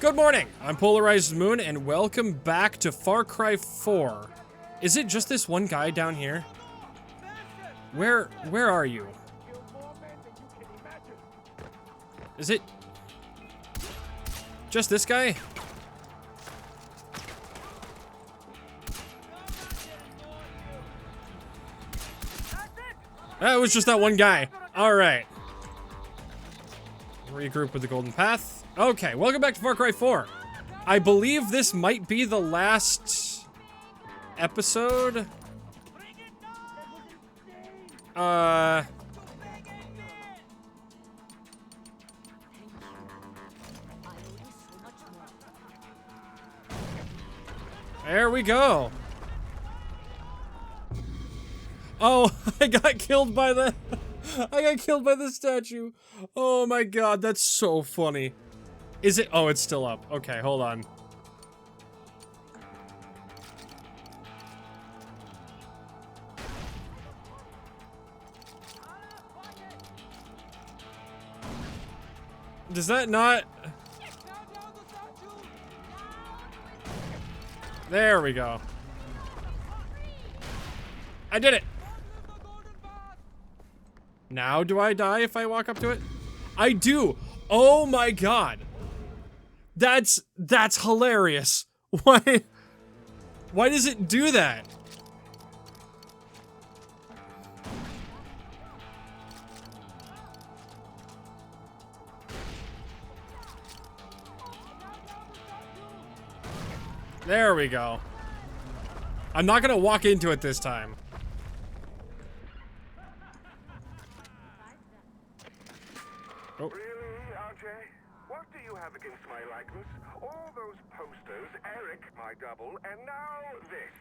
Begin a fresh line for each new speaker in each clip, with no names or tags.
Good morning, I'm PolarizedMoon, and welcome back to Far Cry 4. Is it just this one guy down here? Where are you? Is it just this guy? That was just that one guy. Alright. Regroup with the golden path. Okay, welcome back to Far Cry 4. I believe this might be the last episode. There we go. Oh, I got killed by the statue. Oh my god, that's so funny. Is it? Oh, it's still up. Okay, hold on. Does that not? There we go. I did it. Now do I die if I walk up to it? I do. Oh my god. That's hilarious. Why does it do that? There we go. I'm not gonna walk into it this time.
Oh. Really, RJ? What do you have against my likeness? All those posters, Eric, my double, and now this.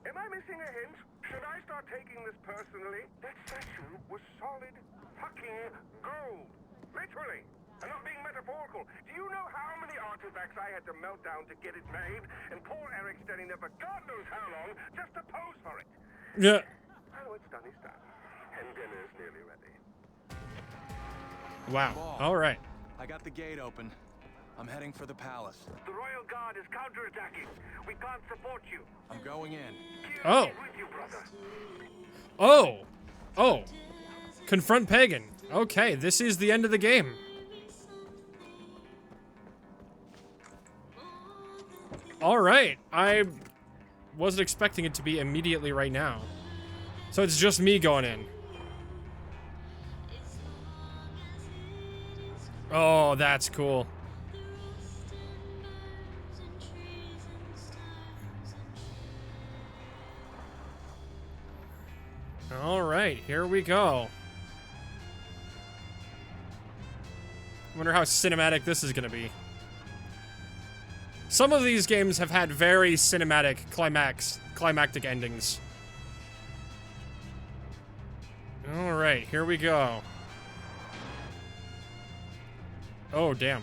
Am I missing a hint? Should I start taking this personally? That statue was solid fucking gold. Literally. I'm not being metaphorical. Do you know how many artifacts I had to melt down to get it made? And poor Eric standing there for God knows how long just to pose for it.
Yeah.
Oh, it's done, it's done. And dinner's nearly ready.
Wow. All right.
I got the gate open. I'm heading for the palace.
The Royal Guard is counterattacking. We can't support you.
I'm going in.
Oh.
With you, brother.
Oh. Oh. Confront Pagan. Okay, this is the end of the game. All right. I wasn't expecting it to be immediately right now. So it's just me going in. Oh, that's cool. All right, here we go. Wonder how cinematic this is gonna be. Some of these games have had very cinematic climactic endings. All right, here we go. Oh, damn.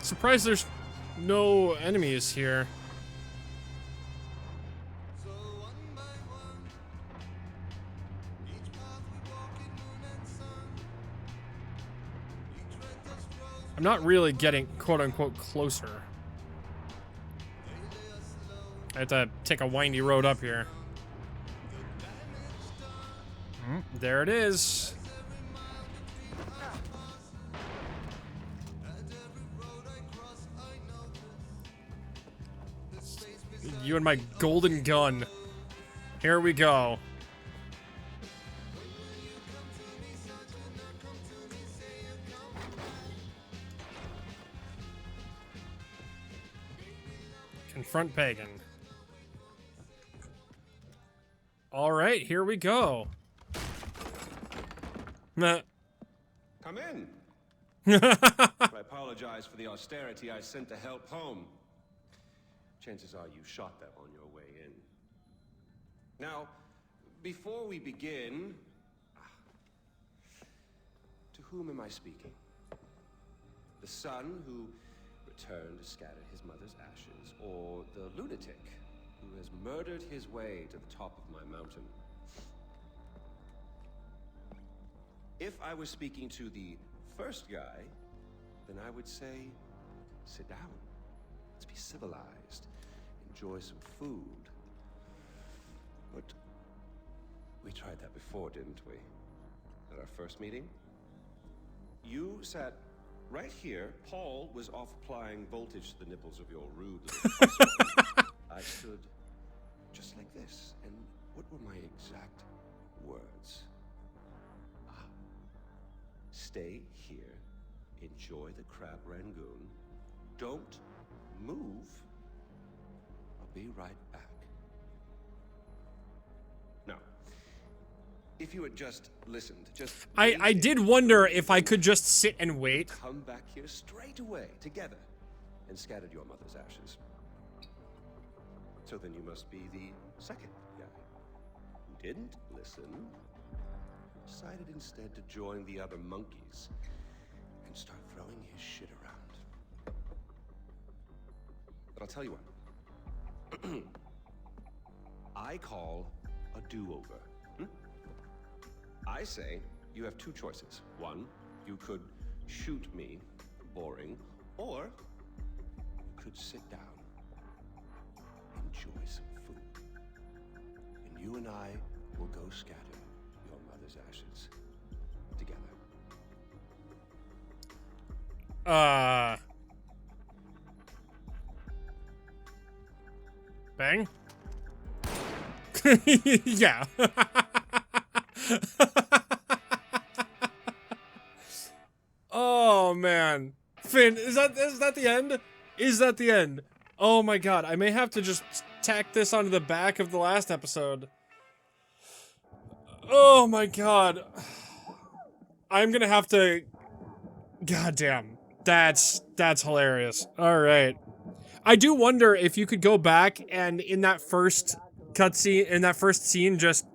Surprised there's no enemies here. I'm not really getting quote-unquote closer. I have to take a windy road up here. There it is. You and my golden gun. Here we go. Confront Pagan. All right, here we go. Nah.
Come in. I apologize for the austerity I sent to help home. Chances are you shot them on your way in. Now, before we begin, to whom am I speaking? The son who returned to scatter his mother's ashes, or the lunatic who has murdered his way to the top of my mountain? if I was speaking to the first guy, then I would say, sit down. Let's be civilized. Enjoy some food. But we tried that before, didn't we? At our first meeting? You sat right here. Paul was off applying voltage to the nipples of your rude little puzzle. I stood just like this. And what were my exact words? Stay here. Enjoy the crab rangoon. Don't move. I'll be right back. Now, if you had just listened,
I did wonder if I could just sit and wait.
Come back here straight away, together, and scattered your mother's ashes. So then you must be the second guy who didn't listen, decided instead to join the other monkeys and start throwing his shit around. But I'll tell you what. I call a do-over. I say you have two choices. One, you could shoot me, boring, or you could sit down, enjoy some food, and you and I will go scatter your mother's ashes together.
Bang? Yeah. Oh man. Finn, is that the end? Is that the end? Oh my god, I may have to just tack this onto the back of the last episode. Oh my god. I'm gonna have to... Goddamn. That's hilarious. Alright. I do wonder if you could go back and in that first cutscene, in that first scene, just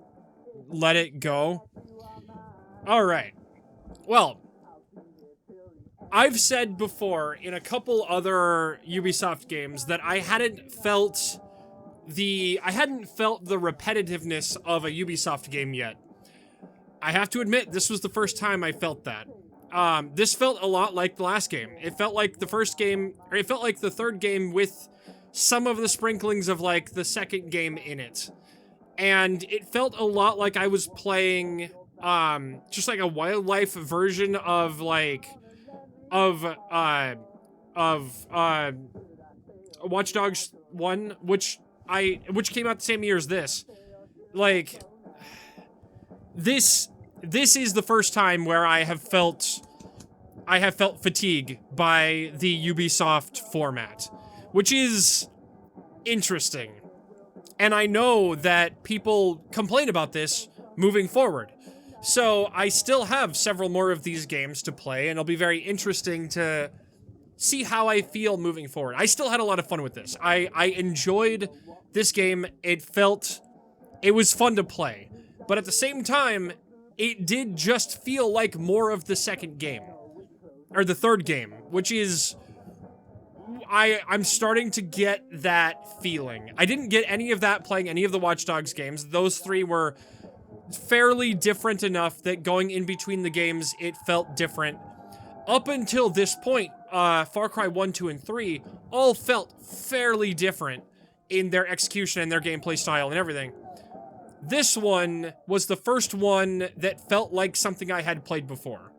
let it go. Alright. Well, I've said before in a couple other Ubisoft games that I hadn't felt the repetitiveness of a Ubisoft game yet. I have to admit, this was the first time I felt that. This felt a lot like the last game. It felt like the first game, or it felt like the third game with some of the sprinklings of, like, the second game in it. And it felt a lot like I was playing, just like a wildlife version of, like, of Watch Dogs 1, which came out the same year as this. Like, this is the first time where I have felt fatigue by the Ubisoft format, which is interesting. And I know that people complain about this moving forward. So I still have several more of these games to play, and it'll be very interesting to see how I feel moving forward. I still had a lot of fun with this. I enjoyed this game. It was fun to play. But at the same time, it did just feel like more of the second game. Or the third game, which is... I'm starting to get that feeling. I didn't get any of that playing any of the Watch Dogs games. Those three were fairly different enough that going in between the games, it felt different. Up until this point, Far Cry 1, 2, and 3 all felt fairly different in their execution and their gameplay style and everything. This one was the first one that felt like something I had played before.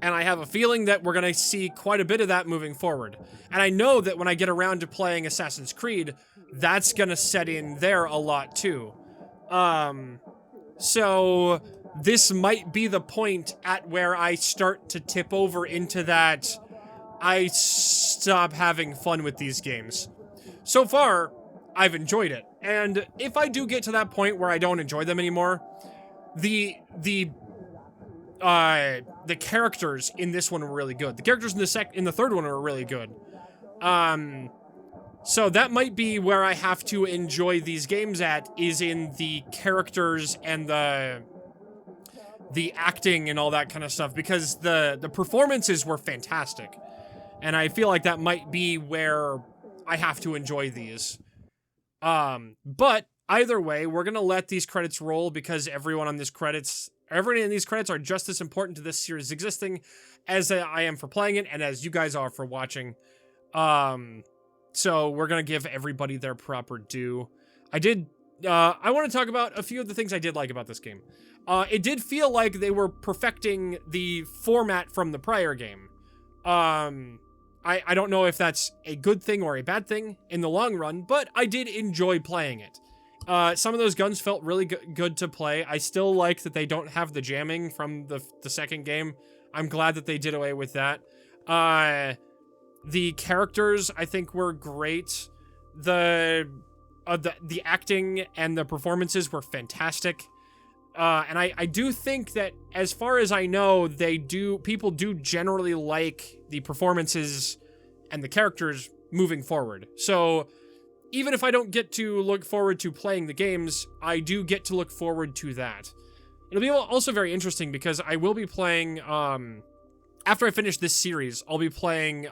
And I have a feeling that we're gonna see quite a bit of that moving forward. And I know that when I get around to playing Assassin's Creed, that's gonna set in there a lot too. So this might be the point at where I start to tip over into that I stop having fun with these games. So far, I've enjoyed it. And if I do get to that point where I don't enjoy them anymore, the characters in this one were really good. The characters in the third one were really good. So that might be where I have to enjoy these games at, is in the characters and the acting and all that kind of stuff, because the performances were fantastic. And I feel like that might be where I have to enjoy these. But either way, we're gonna let these credits roll because everyone on this credits everybody in these credits are just as important to this series existing as I am for playing it and as you guys are for watching. So we're going to give everybody their proper due. I want to talk about a few of the things I did like about this game. It did feel like they were perfecting the format from the prior game. I don't know if that's a good thing or a bad thing in the long run, but I did enjoy playing it. Some of those guns felt really good to play. I still like that they don't have the jamming from the second game. I'm glad that they did away with that. The characters, I think, were great. The acting and the performances were fantastic. And I do think that, as far as I know, people do generally like the performances and the characters moving forward. So even if I don't get to look forward to playing the games, I do get to look forward to that. It'll be also very interesting because I will be playing, after I finish this series, I'll be playing,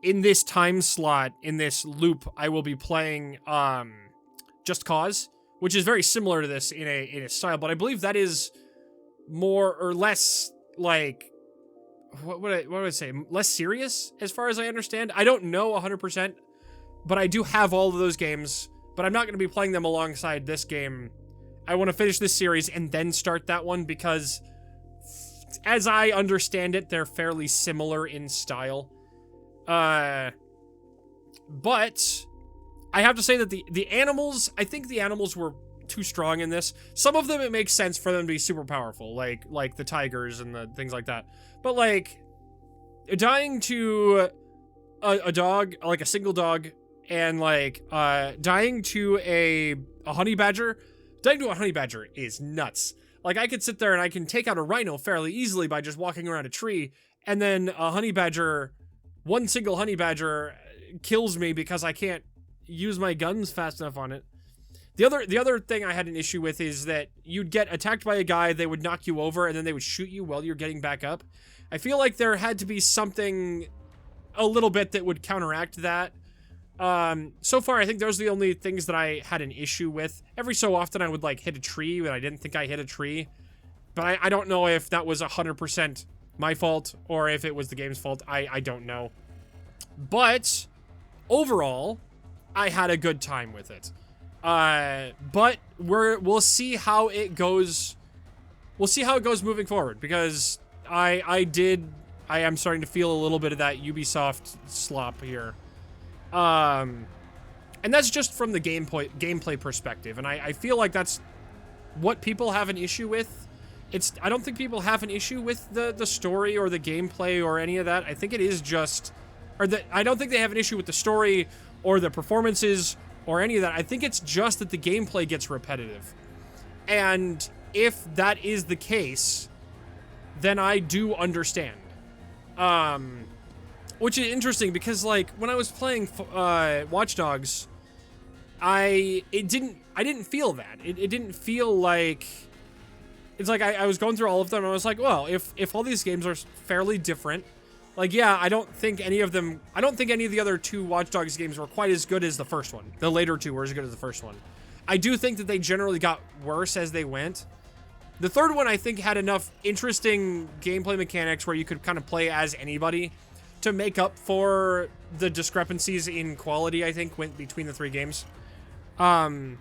in this time slot, in this loop, I will be playing, Just Cause, which is very similar to this in a style, but I believe that is more or less, like, what would I say? Less serious, as far as I understand. I don't know 100%, but I do have all of those games, but I'm not going to be playing them alongside this game. I want to finish this series and then start that one because, as I understand it, they're fairly similar in style. But I have to say that the animals, I think the animals were too strong in this. Some of them, it makes sense for them to be super powerful, like the tigers and the things like that. But, like, dying to a dog, like a single dog, and, like, dying to a honey badger, is nuts. Like, I could sit there and I can take out a rhino fairly easily by just walking around a tree, and then one single honey badger kills me because I can't use my guns fast enough on it. The other thing I had an issue with is that you'd get attacked by a guy, they would knock you over, and then they would shoot you while you're getting back up. I feel like there had to be something a little bit that would counteract that. So far, I think those are the only things that I had an issue with. Every so often, I would, like, hit a tree, but I didn't think I hit a tree. But I don't know if that was 100% my fault, or if it was the game's fault. I don't know. But, overall, I had a good time with it. But we'll see how it goes. We'll see how it goes moving forward, because I am starting to feel a little bit of that Ubisoft slop here. And that's just from the gameplay perspective, and I feel like that's what people have an issue with. I don't think people have an issue with the story or the gameplay or any of that. I think it is just, I don't think they have an issue with the story or the performances or any of that. I think it's just that the gameplay gets repetitive. And if that is the case, then I do understand. Which is interesting because, like, when I was playing Watch Dogs, I didn't feel that. It didn't feel like, it's like I was going through all of them and I was like, well, if all these games are fairly different, like, yeah, I don't think any of the other two Watch Dogs games were quite as good as the first one. The later two were as good as the first one. I do think that they generally got worse as they went. The third one, I think, had enough interesting gameplay mechanics where you could kind of play as anybody to make up for the discrepancies in quality, I think, went between the three games. But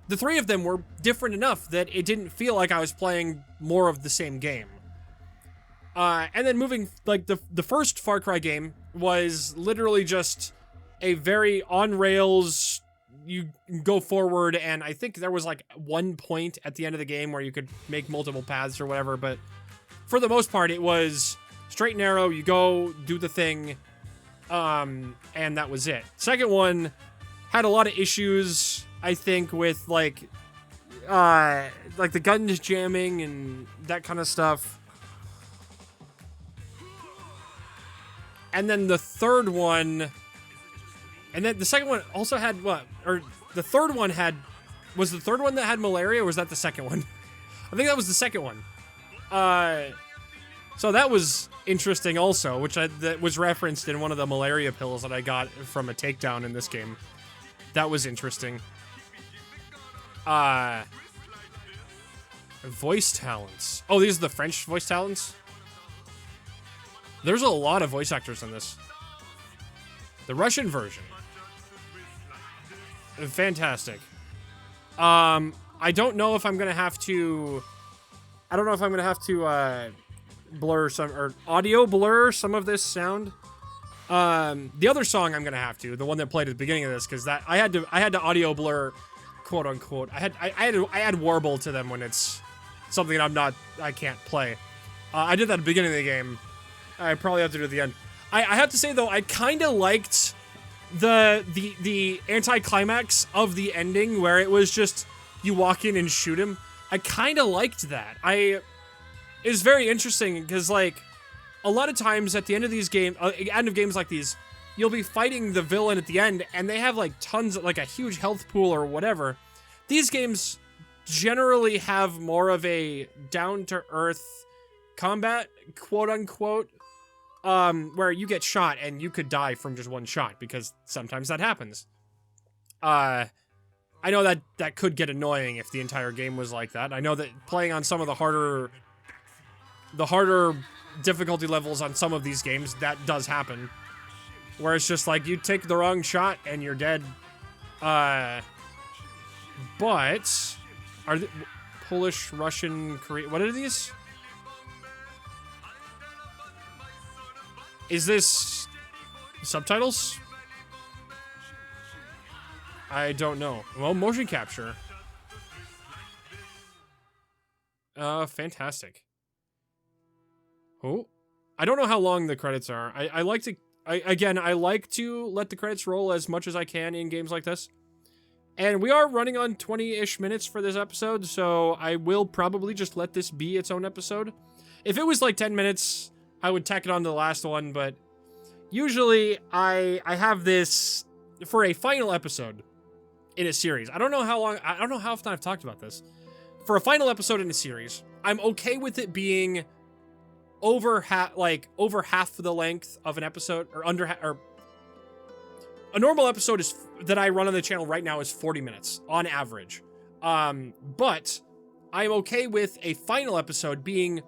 the three of them were different enough that it didn't feel like I was playing more of the same game. And then moving, like, the first Far Cry game was literally just a very on-rails, you go forward, and I think there was, like, one point at the end of the game where you could make multiple paths or whatever, but for the most part, it was straight and narrow, you go, do the thing, and that was it. Second one had a lot of issues, I think, with, like the guns jamming and that kind of stuff. And then the third one, and then the second one also had what? Or the third one had, was the third one that had malaria, or was that the second one? I think that was the second one. So that was interesting also, which that was referenced in one of the malaria pills that I got from a takedown in this game. That was interesting. Voice talents. Oh, these are the French voice talents? There's a lot of voice actors in this. The Russian version. Fantastic. I don't know if I'm gonna have to... I don't know if I'm gonna have to, blur some... or audio blur some of this sound. The other song I'm gonna have to, the one that played at the beginning of this, because that I had to audio blur, quote unquote. I add warble to them when it's something that I can't play. I did that at the beginning of the game. I probably have to do it at the end. I have to say though, I kind of liked the anticlimax of the ending where it was just you walk in and shoot him. I kind of liked that. It's very interesting because like a lot of times at the end of these games, end of games like these, you'll be fighting the villain at the end and they have like tons of like a huge health pool or whatever. These games generally have more of a down to earth combat, quote unquote. Where you get shot and you could die from just one shot because sometimes that happens. I know that could get annoying if the entire game was like that. I know that playing on some of the harder difficulty levels on some of these games, that does happen. Where it's just like you take the wrong shot and you're dead. But are they Polish, Russian, Korean? What are these? Is this subtitles? I don't know. Well, motion capture. Fantastic. Oh, I don't know how long the credits are. I like to, I like to let the credits roll as much as I can in games like this. And we are running on 20-ish minutes for this episode, so I will probably just let this be its own episode. If it was like 10 minutes, I would tack it on to the last one, but usually I have this for a final episode in a series. I don't know how often I've talked about this. For a final episode in a series, I'm okay with it being over half of the length of an episode, or or a normal episode is that I run on the channel right now is 40 minutes on average. But I'm okay with a final episode being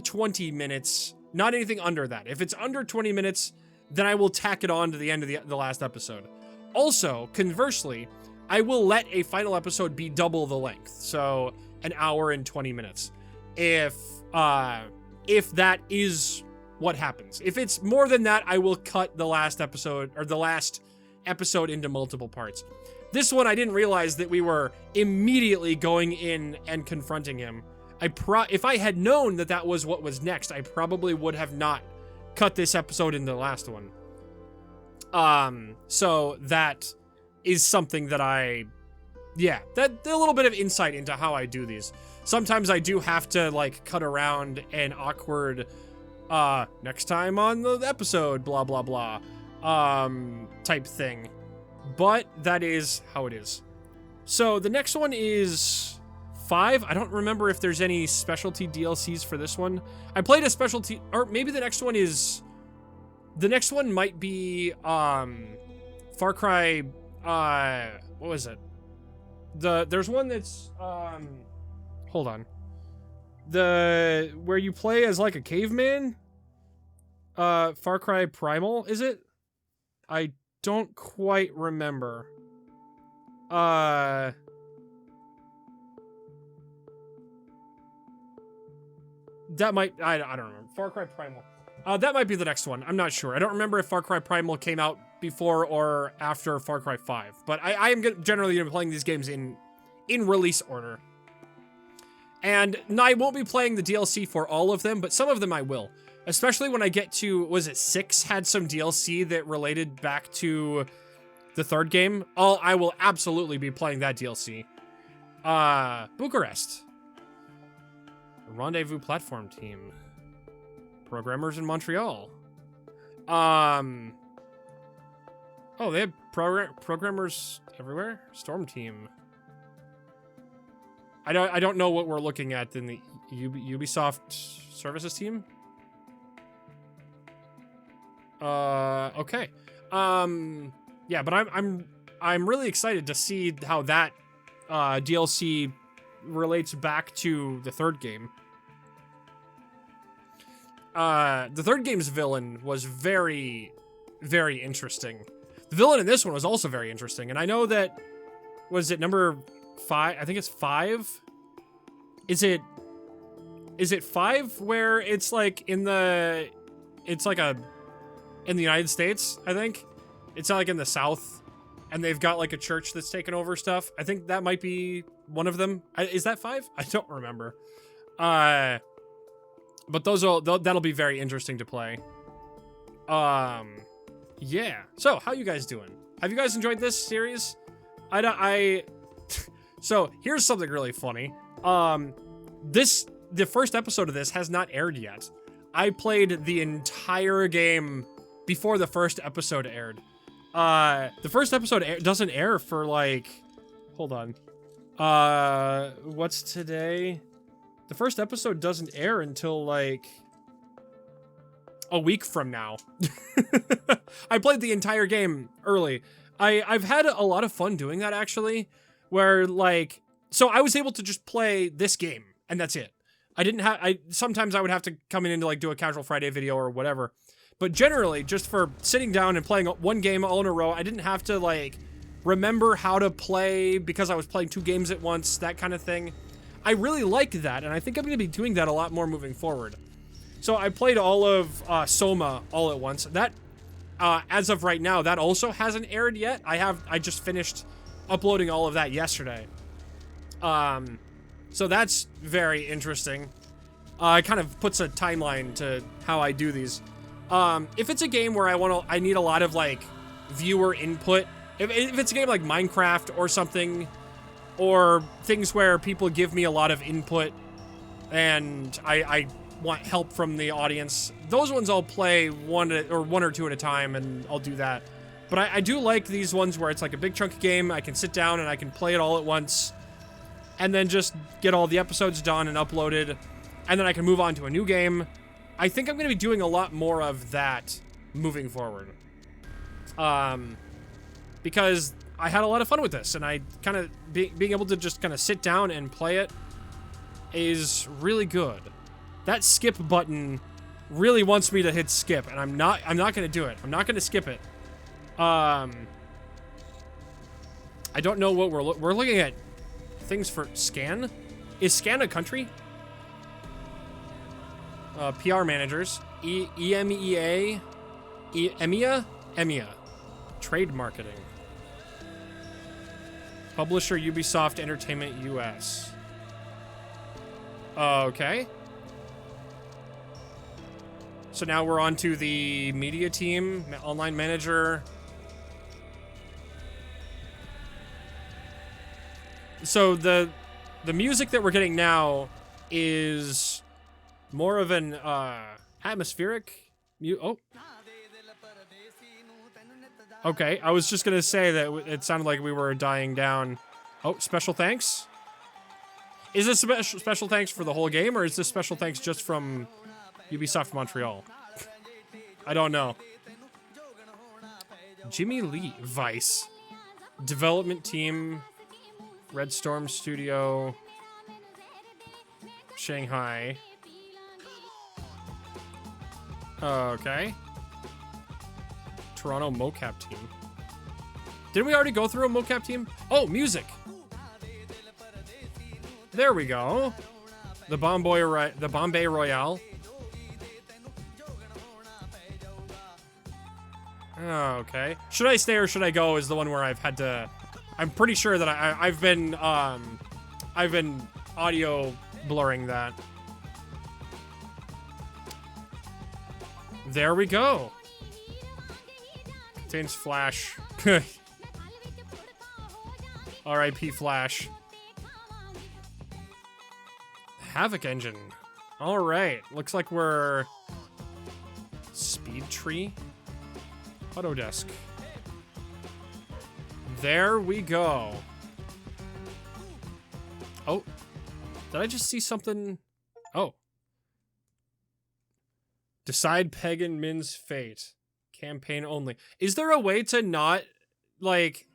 20 minutes, not anything under that. If it's under 20 minutes, then I will tack it on to the end of the last episode. Also, conversely, I will let a final episode be double the length, so an hour and 20 minutes. If that is what happens. If it's more than that, I will cut the last episode into multiple parts. This one, I didn't realize that we were immediately going in and confronting him. If I had known that was what was next, I probably would have not cut this episode into the last one. So that is something that a little bit of insight into how I do these. Sometimes I do have to like cut around an awkward, next time on the episode, blah, blah, blah, type thing. But that is how it is. So the next one is 5. I don't remember if there's any specialty DLCs for this one. I played a specialty, or maybe the next one might be, Far Cry, what was it? There's one that's, hold on. Where you play as like a caveman? Far Cry Primal, is it? I don't quite remember. That might, I don't remember. Far Cry Primal. That might be the next one. I'm not sure. I don't remember if Far Cry Primal came out before or after Far Cry 5. But I am generally playing these games in release order. And I won't be playing the DLC for all of them, but some of them I will. Especially when I get to, was it 6 had some DLC that related back to the third game? I will absolutely be playing that DLC. Bucharest. Rendezvous platform team. Programmers in Montreal. Oh, they have programmers everywhere? Storm team. I don't know what we're looking at in the Ubisoft services team. Okay. Yeah, but I'm really excited to see how that DLC relates back to the third game. The third game's villain was very, very interesting. The villain in this one was also very interesting, and I know that, was it number 5? I think it's 5. Is it 5 where it's like in the United States, I think? It's not like in the South, and they've got like a church that's taken over stuff. I think that might be one of them. Is that 5? I don't remember. But that'll be very interesting to play. Yeah. So, how you guys doing? Have you guys enjoyed this series? So, here's something really funny. The first episode of this has not aired yet. I played the entire game before the first episode aired. The first episode doesn't air for like, hold on. What's today? The first episode doesn't air until like a week from now. I played the entire game early. I've had a lot of fun doing that, actually, where like, so I was able to just play this game and that's it. Sometimes I would have to come in to like do a casual Friday video or whatever. But generally, just for sitting down and playing one game all in a row, I didn't have to like remember how to play because I was playing 2 games at once, that kind of thing. I really like that, and I think I'm going to be doing that a lot more moving forward. So I played all of Soma all at once. That, as of right now, that also hasn't aired yet. I just finished uploading all of that yesterday. So that's very interesting. It kind of puts a timeline to how I do these. If it's a game where I need a lot of like viewer input, if it's a game like Minecraft or something, or things where people give me a lot of input and I want help from the audience, those ones I'll play one or two at a time, and I'll do that. But I do like these ones where it's like a big chunk of game. I can sit down and I can play it all at once, and then just get all the episodes done and uploaded, and then I can move on to a new game. I think I'm going to be doing a lot more of that moving forward. Because I had a lot of fun with this, and I kind of being able to just kind of sit down and play it is really good. That skip button really wants me to hit skip, and I'm not going to do it. I'm not going to skip it. I don't know what we're looking at. Things for scan? Is scan a country? PR managers. EMEA? EMEA? EMEA. Trade marketing. Publisher Ubisoft Entertainment US. Okay. So now we're on to the media team, online manager. So the music that we're getting now is more of an atmospheric Okay, I was just gonna say that it sounded like we were dying down. Oh, special thanks? Is this special thanks for the whole game, or is this special thanks just from Ubisoft Montreal? I don't know. Jimmy Lee, Vice. Development team, Red Storm Studio, Shanghai. Okay. Toronto mocap team. Didn't we already go through a mocap team? Oh, music. There we go. The Bombay Royale. Okay. Should I stay or should I go is the one where I've had to... I'm pretty sure that I've been audio blurring that. There we go. Contains Flash. R.I.P. Flash. Havoc engine. All right. Looks like we're... Speed tree? Autodesk. There we go. Oh. Did I just see something? Oh. Decide Pagan Min's fate. Campaign only. Is there a way to not, like...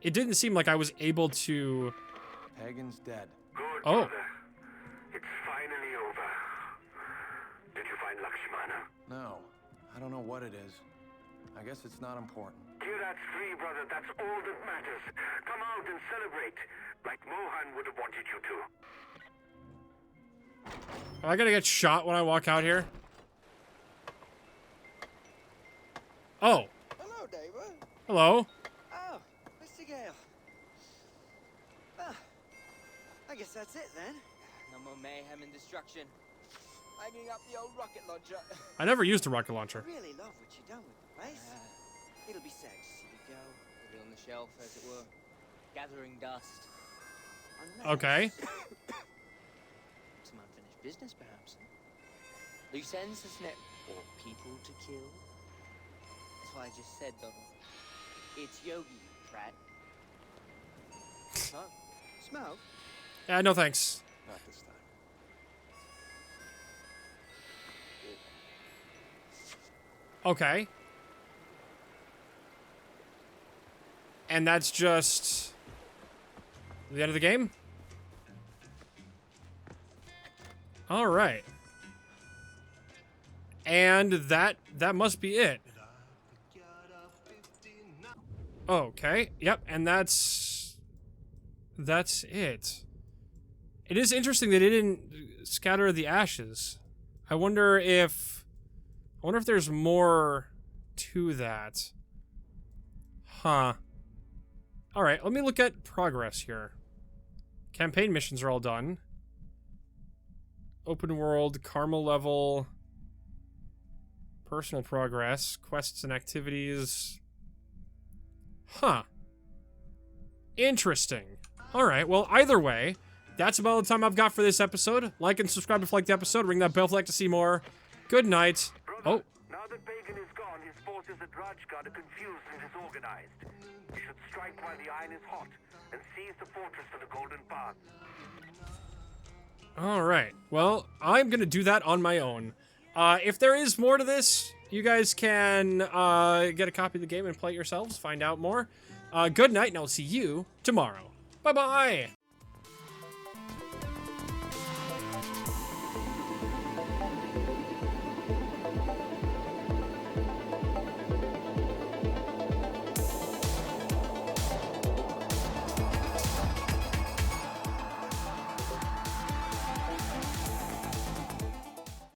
It didn't seem like I was able to...
Pagan's dead.
Oh.
Brother, it's finally over. Did you find Lakshmana?
No, I don't know what it is. I guess it's not important.
Kirat's free, brother. That's all that matters. Come out and celebrate, like Mohan would have wanted you to.
Am I gonna get shot when I walk out here? Oh.
Hello, David.
Hello.
Oh, Mr. Gale. Ah, I guess that's it then. No more mayhem and destruction. Hanging up the old rocket launcher.
I never used a rocket launcher.
I really love what you've done with the place. It'll be sad to see you go. Put it on the shelf, as it were. Gathering dust. Unless
Okay.
some unfinished business, perhaps. Loose ends, isn't it? Or people to kill? That's what I just said, Donald. It's Yogi, you prat. Smoke? Smoke?
Yeah, no thanks.
Not this time.
Okay. And that's just the end of the game? All right. And that must be it. Okay. Yep, and that's it. It is interesting that it didn't scatter the ashes. I wonder if there's more to that. Huh. All right, let me look at progress here. Campaign missions are all done. Open world, karma level, personal progress, quests and activities. Huh. Interesting. All right, well, either way, that's about the time I've got for this episode. Like and subscribe if you liked the episode. Ring that bell if you'd like to see more. Good night. Oh.
Now that Pagan is gone, his forces at Rajgad are confused and disorganized. You should strike while the iron is hot and seize the fortress for the Golden Path.
All right. Well, I'm going to do that on my own. If there is more to this, you guys can get a copy of the game and play it yourselves, find out more. Good night, and I'll see you tomorrow. Bye-bye.